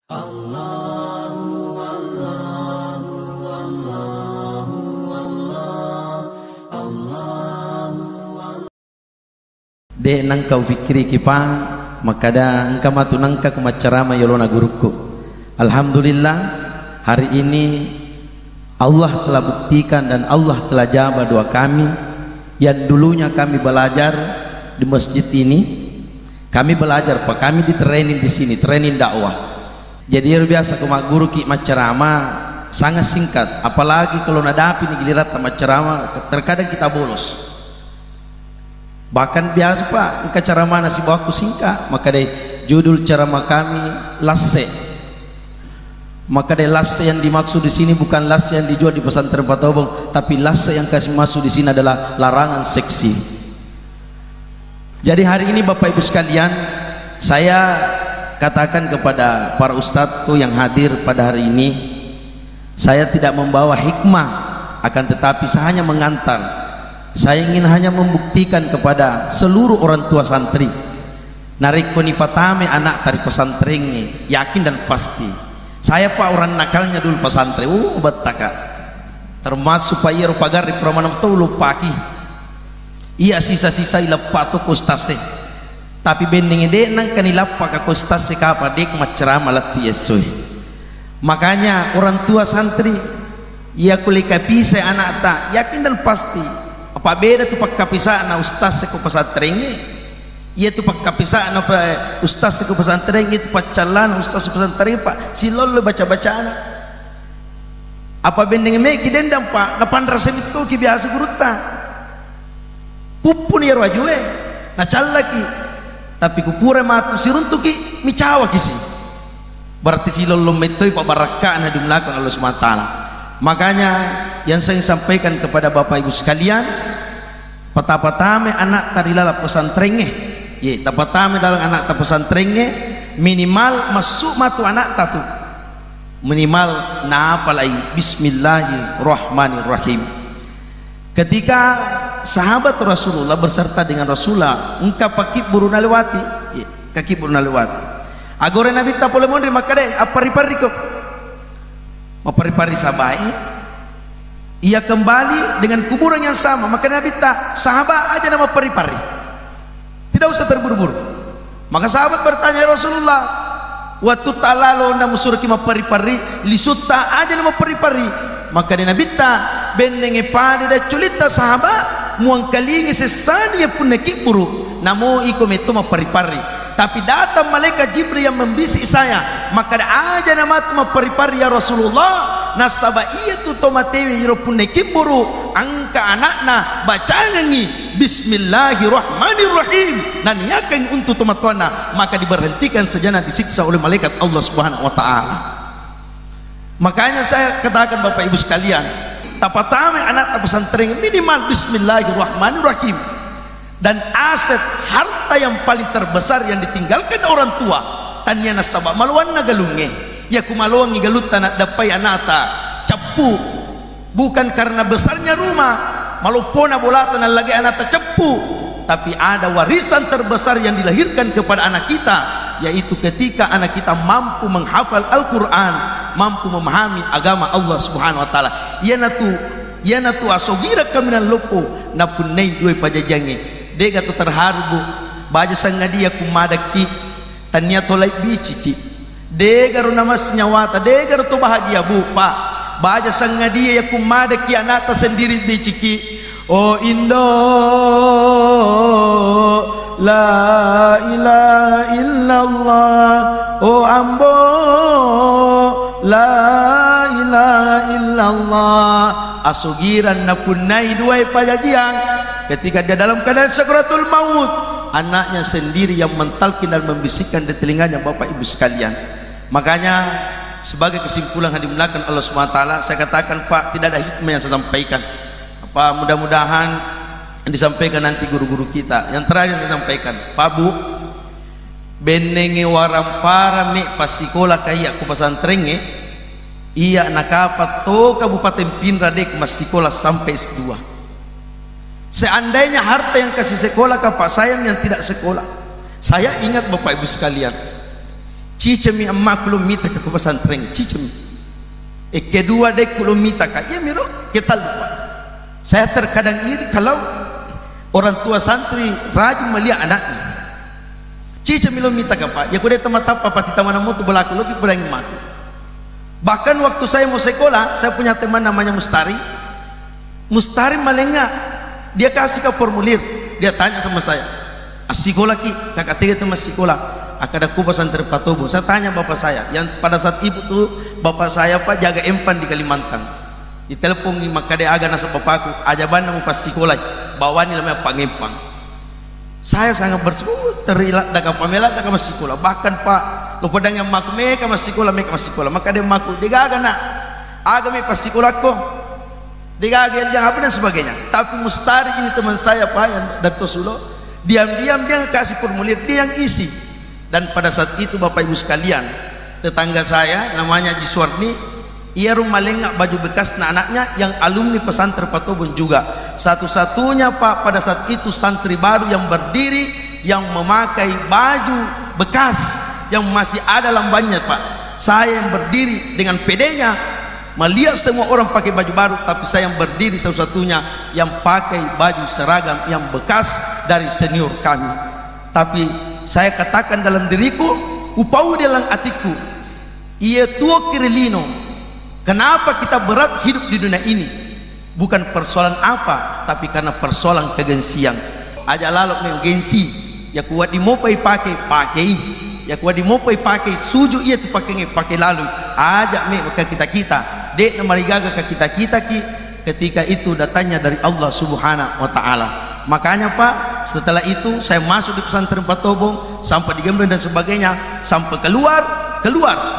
De nang kau fikiri kipa makada engkau matu nangka kumacarama yolona guruku. Alhamdulillah hari ini Allah telah buktikan dan Allah telah jawab doa kami yang dulunya kami belajar di masjid ini. Kami belajar Pak, kami di training di sini, training dakwah. Jadi luar biasa kumak guru ki macarama sangat singkat, apalagi kalau nadapi nih gilirat macarama terkadang kita bolos. Bahkan biasa Pak, engkau ceramah nasi bawaku singkat, maka dari judul ceramah kami lasse. Maka dari lasse yang dimaksud di sini bukan lasse yang dijual di pesantren Patobong, tapi lasse yang kasih masuk di sini adalah larangan seksi. Jadi hari ini Bapak Ibu sekalian, saya katakan kepada para ustadzku yang hadir pada hari ini, saya tidak membawa hikmah, akan tetapi saya hanya mengantar. Saya ingin hanya membuktikan kepada seluruh orang tua santri, narik koni patame anak dari pesantren ini, yakin dan pasti. Saya Pak orang nakalnya dulu pesantren, betaka. Termasuk Pak Yero pagar di Pramanam tuh lupaki. Iya sisa-sisa ilepatu kustase. Tapi bending ide nang kanilapa ka kustase kapa dek macerama lati Yesus. Makanya orang tua santri, ia kulika pisah anak tak, yakin dan pasti. Apa beda tu pak kapisah na ustaz seku pesantren ni? Ia tu pak kapisah na ustaz seku pesantren itu pak calan ustaz seku pesantren pak silol baca-baca anak. Apa bendeng me ki dendam pak na pandra semit tu ki biasa guruta. Pupun ya rajue na callaki. Tapi kupure matu siruntu ki micawa kisi. Berarti silol metoi pak baraka na dimlakukan Allah Subhanahu wa taala. Makanya yang saya sampaikan kepada Bapak Ibu sekalian, patapatame anak tarilala pesantrennya, ye tapatame dalam anak ta pesantrennya minimal masuk matu anak tatu minimal na apalai Bismillahirrahmanirrahim. Ketika sahabat Rasulullah berserta dengan Rasulullah engkau pakip buruna lewati, ye kaki buruna lewati agore Nabi tak boleh mondri makade apari-pari kok mapari-pari sabai, ia kembali dengan kuburan yang sama. Maka Nabi tak sahabat aja nama pari-pari, tidak usah terburu-buru. Maka sahabat bertanya Rasulullah, waktu talalo namu surki mapari-pari lisuta aja nama pari-pari. Maka Nabi tak bendenge pada da culita sahabat muang kalingi sesani pun nekiburu namu ikom itu mapari-pari. Tapi datang malaikat Jibril yang membisik saya, maka aja nama tu mapari-pari ya Rasulullah nasaba iya tu tomatewi iro pun nekiburu angka anakna bacangangi Bismillahirrahmanirrahim dan yakin untuk tomatwana, maka diberhentikan sejenak disiksa oleh malaikat Allah Subhanahu wa taala. Makanya saya katakan Bapak Ibu sekalian, tapatame anak pesantren minimal Bismillahirrahmanirrahim. Dan aset harta yang paling terbesar yang ditinggalkan orang tua tanya nasabah maluan nagalunge ya kumaluangi galut tanak dapai anata cepu bukan karena besarnya rumah malupona bolatan lagi anata cepu, tapi ada warisan terbesar yang dilahirkan kepada anak kita, yaitu ketika anak kita mampu menghafal Al-Quran, mampu memahami agama Allah Subhanahu wa taala. Yana tu asogira kaminan lopo na punai dua pajajangi dega tu terharu baja sanga dia kumadaki tanya tolai biciki dega ru namas nyawata dega ru tu bahagia bu pak baja sanga dia ya kumadaki anata sendiri biciki oh indo la ilaha illallah oh ambo la ilaha illallah asugiran na punai dua pajajian. Ketika dia dalam keadaan sakaratul maut, anaknya sendiri yang mentalkin dan membisikkan di telinganya Bapak Ibu sekalian. Makanya sebagai kesimpulan yang dimulakan Allah SWT, saya katakan Pak, tidak ada hikmah yang saya sampaikan. Apa mudah-mudahan yang disampaikan nanti guru-guru kita. Yang terakhir saya sampaikan, Pak Bu, benenge warampara me pasikola kaya ku pesantren iya nakapat to Kabupaten Pindra dek masikola sampai S2. Seandainya harta yang kasih sekolah ke Pak Sayang yang tidak sekolah, saya ingat Bapak Ibu sekalian, cicemi amma kulum mita ke pesantren cicemi kedua dek kulum mita ka ya miro kita lupa. Saya terkadang iri kalau orang tua santri rajin melihat anaknya cicemi lo mita ka pak ya kude tempat apa pati tamana mutu belaku logi berangin maku. Bahkan waktu saya mau sekolah saya punya teman namanya Mustari malenga dia kasih ke formulir, dia tanya sama saya asikola ki kakak tiga itu masih sekolah akada ku pesantren Patobo. Saya tanya bapak saya yang pada saat itu tuh bapak saya pak jaga empan di Kalimantan, ditelepon maka dia agak nasa bapakku ajaban mau pas sekolah bawa ni namanya pangempang. Saya sangat bersyukur terilat daga pamela daga masih sekolah. Bahkan pak lo pedang yang maku mereka masih sekolah maka dia maku dia agak nak agak me pas sekolah ko dia agak yang apa dan sebagainya. Tapi Mustari ini teman saya pak yang dari Tosulo diam-diam dia kasih formulir dia yang isi. Dan pada saat itu bapak ibu sekalian tetangga saya namanya Haji Suwarni ia rumah lengak baju bekas anaknya yang alumni pesantren Patobon juga satu-satunya pak pada saat itu santri baru yang berdiri yang memakai baju bekas yang masih ada lambannya pak. Saya yang berdiri dengan pedenya melihat semua orang pakai baju baru tapi saya yang berdiri satu-satunya yang pakai baju seragam yang bekas dari senior kami. Tapi saya katakan dalam diriku upau dalam hatiku ia tua kirilino kenapa kita berat hidup di dunia ini bukan persoalan apa tapi karena persoalan kegengsian aja lalu menggensi ya kuat dimopai pakai ya kuat dimopai pakai suju ia tu pakai lalu aja me ke kita dek namarigaga ke kita ki ketika itu datanya dari Allah Subhanahu wa taala. Makanya pak setelah itu saya masuk di pesantren Patobong sampai di Gembreng dan sebagainya sampai keluar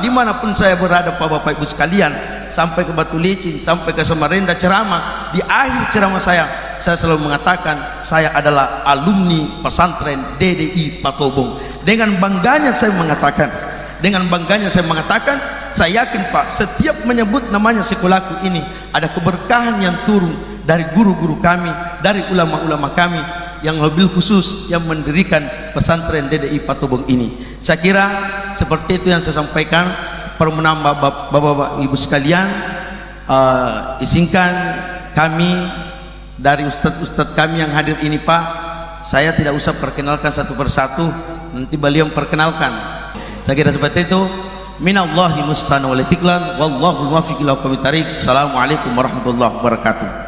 dimanapun saya berada pak bapak ibu sekalian sampai ke Batu Licin sampai ke Samarinda ceramah di akhir ceramah saya selalu mengatakan saya adalah alumni pesantren DDI Patobong. Dengan bangganya saya mengatakan saya yakin pak setiap menyebut namanya sekolahku ini ada keberkahan yang turun dari guru-guru kami, dari ulama-ulama kami yang lebih khusus yang mendirikan pesantren DDI Patobong ini. Saya kira seperti itu yang saya sampaikan. Perlu menambah bapak-bapak ibu sekalian, izinkan kami dari ustadz-ustadz kami yang hadir ini pak, saya tidak usah perkenalkan satu persatu, nanti beliau memperkenalkan. Saya kira seperti itu. Minallahi musta'an wal istiqlal wallahu muwaffiq ila aqwamit thariq. Assalamualaikum warahmatullahi wabarakatuh.